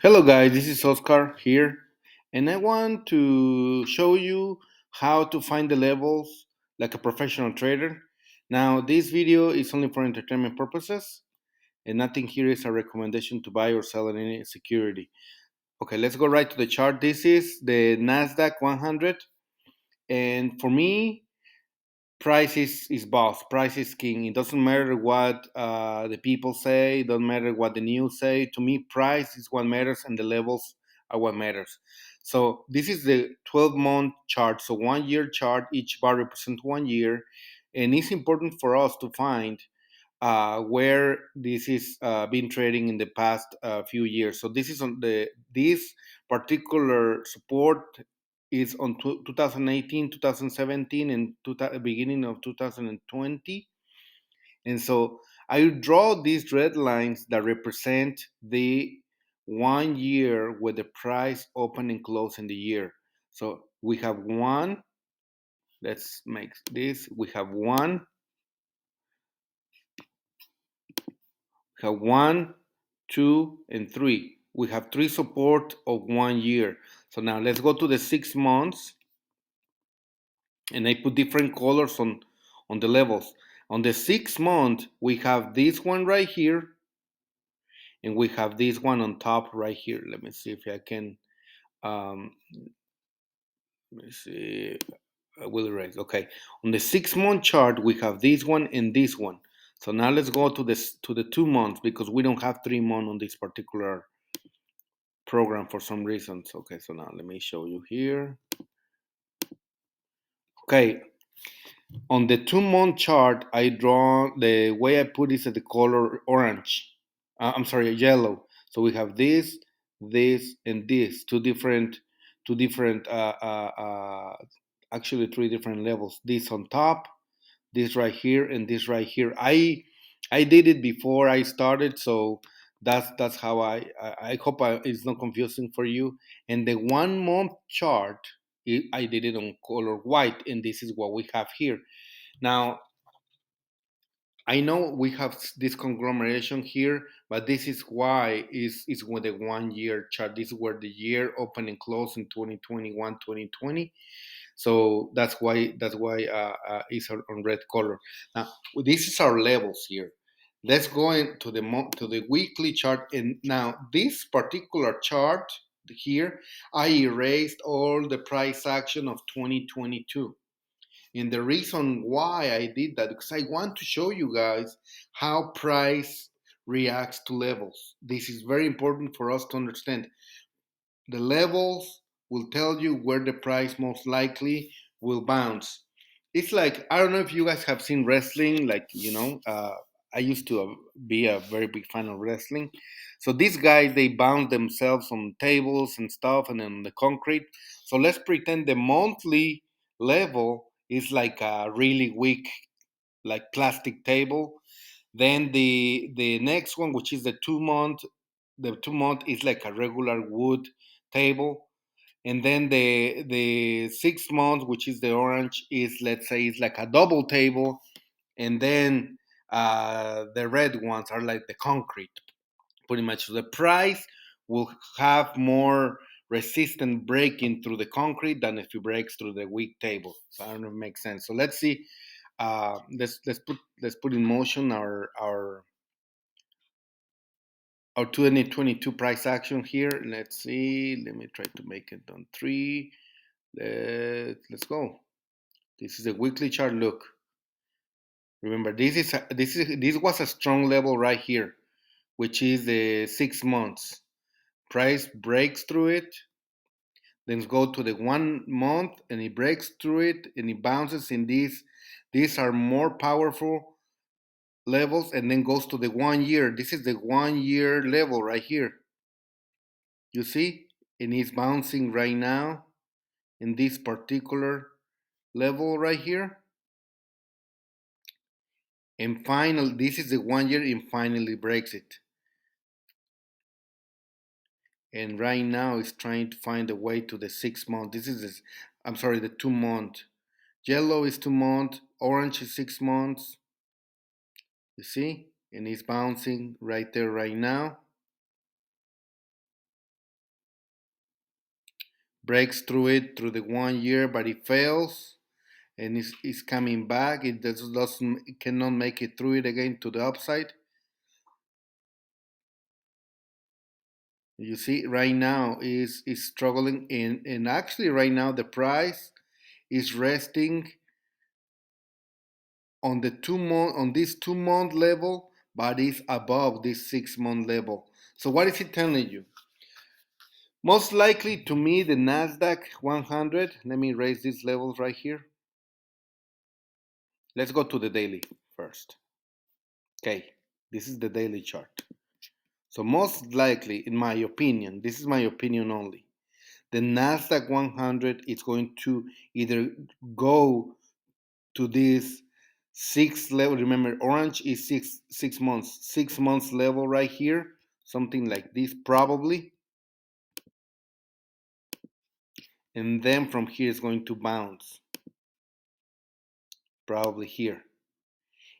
Hello guys, this is Oscar here, and I want to show you how to find the levels like a professional trader. Now, this video is only for entertainment purposes, and nothing here is a recommendation to buy or sell any security. Okay, let's go right to the chart. This is the Nasdaq 100, and for me, price is boss. Price is king. It doesn't matter what the people say. It doesn't matter what the news say. To me, price is what matters, and the levels are what matters. So this is the 12-month chart. So 1 year chart. Each bar represents 1 year, and it's important for us to find where this is been trading in the past few years. So this is on this particular support is on 2018, 2017, and beginning of 2020. And so I draw these red lines that represent the 1 year with the price open and close in the year. So we have one. Let's make this. We have one. We have one, two, and three. We have three support of 1 year. So now let's go to the 6 months, and I put different colors on the levels. On the 6 month, we have this one right here, and we have this one on top right here. Let me see if I can. Let me see. I will erase. Okay. On the 6 month chart, we have this one and this one. So now let's go to this to the 2 months because we don't have 3 months on this particular program for some reasons. Okay, so now let me show you here. Okay, on the 2 month chart, I draw the way I put is at the color orange. I'm sorry, yellow. So we have this, and this two different, actually three different levels. This on top, this right here, and this right here. I did it before I started, so that's how I hope it's not confusing for you. And the 1 month chart, I did it on color white, and this is what we have here. Now I know we have this conglomeration here, but this is why is with the 1 year chart. This is where the year open and close in 2021, 2020. So that's why it's on red color. Now this is our levels here. Let's go into to the weekly chart, and now this particular chart here, I erased all the price action of 2022. And the reason why I did that, because I want to show you guys how price reacts to levels. This is very important for us to understand. The levels will tell you where the price most likely will bounce. It's like, I don't know if you guys have seen wrestling, like, I used to be a very big fan of wrestling. So these guys, they bounce themselves on tables and stuff and on the concrete. So let's pretend the monthly level is like a really weak, like plastic table. Then the next one, which is the 2 month is like a regular wood table. And then the 6 months, which is the orange, is, let's say, it's like a double table. And then the red ones are like the concrete, pretty much. So the price will have more resistant breaking through the concrete than if it breaks through the weak table. So I don't know if it makes sense. So let's see. Let's put in motion our 2022 price action here. Let's see. Let me try to make it on three. Let's go. This is a weekly chart. Look, remember this was a strong level right here, which is the 6 months. Price breaks through it, then go to the 1 month, and it breaks through it, and it bounces in these. These are more powerful levels, and then goes to the 1 year. This is the 1 year level right here. You see, and it's bouncing right now in this particular level right here. And finally, this is the 1 year, and finally breaks it. And right now it's trying to find a way to the 6 month. I'm sorry, the 2 month. Yellow is 2 month, orange is 6 months. You see? And it's bouncing right there right now. breaks through it through the 1 year, but it fails and is coming back. It doesn't, it cannot make it through it again to the upside. You see, right now is struggling in, and actually right now the price is resting on the 2 month, on this 2 month level, but is above this 6 month level. So what is it telling you? Most likely to me, the Nasdaq 100. Let me raise these levels right here. Let's go to the daily first. Okay, this is the daily chart. So most likely, in my opinion, this is my opinion only, the Nasdaq 100 is going to either go to this six level. Remember, orange is six months, 6 months level right here, something like this probably, and then from here it's going to bounce, probably here.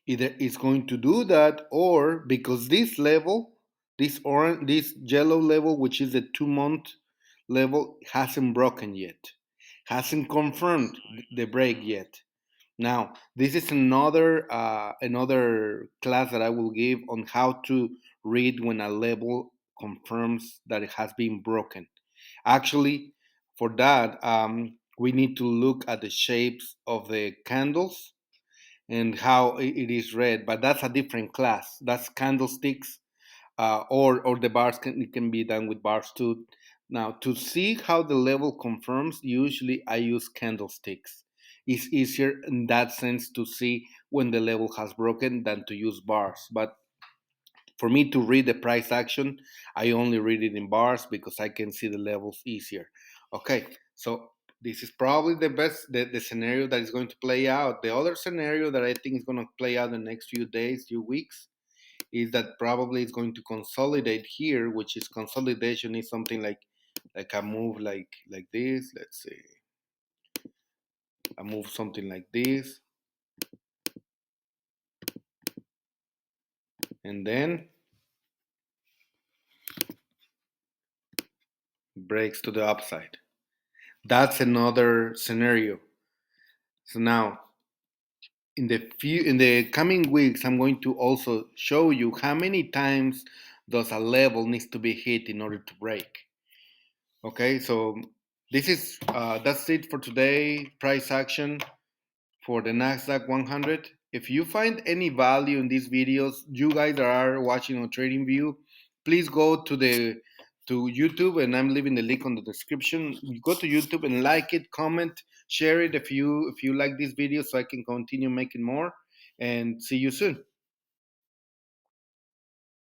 Either it's going to do that, or because this level, this orange, this yellow level, which is the 2 month level, hasn't broken yet, hasn't confirmed the break yet. Now, this is another class that I will give on how to read when a level confirms that it has been broken. Actually, for that, we need to look at the shapes of the candles and how it is read. But that's a different class. That's candlesticks, or the bars can, it can be done with bars too. Now, to see how the level confirms, usually I use candlesticks. It's easier in that sense to see when the level has broken than to use bars. But for me to read the price action, I only read it in bars because I can see the levels easier. Okay, so this is probably the scenario that is going to play out. The other scenario that I think is going to play out in the next few days, few weeks, is that probably it's going to consolidate here, which is consolidation is something like a move like this. Let's see, a move something like this, and then breaks to the upside. That's another scenario. So now in the coming weeks, I'm going to also show you how many times does a level needs to be hit in order to break. Okay, so this is that's it for today. Price action for the Nasdaq 100. If you find any value in these videos, you guys that are watching on TradingView, please go to YouTube, and I'm leaving the link on the description. You go to YouTube and like it, comment, share it if you like this video, so I can continue making more. And see you soon.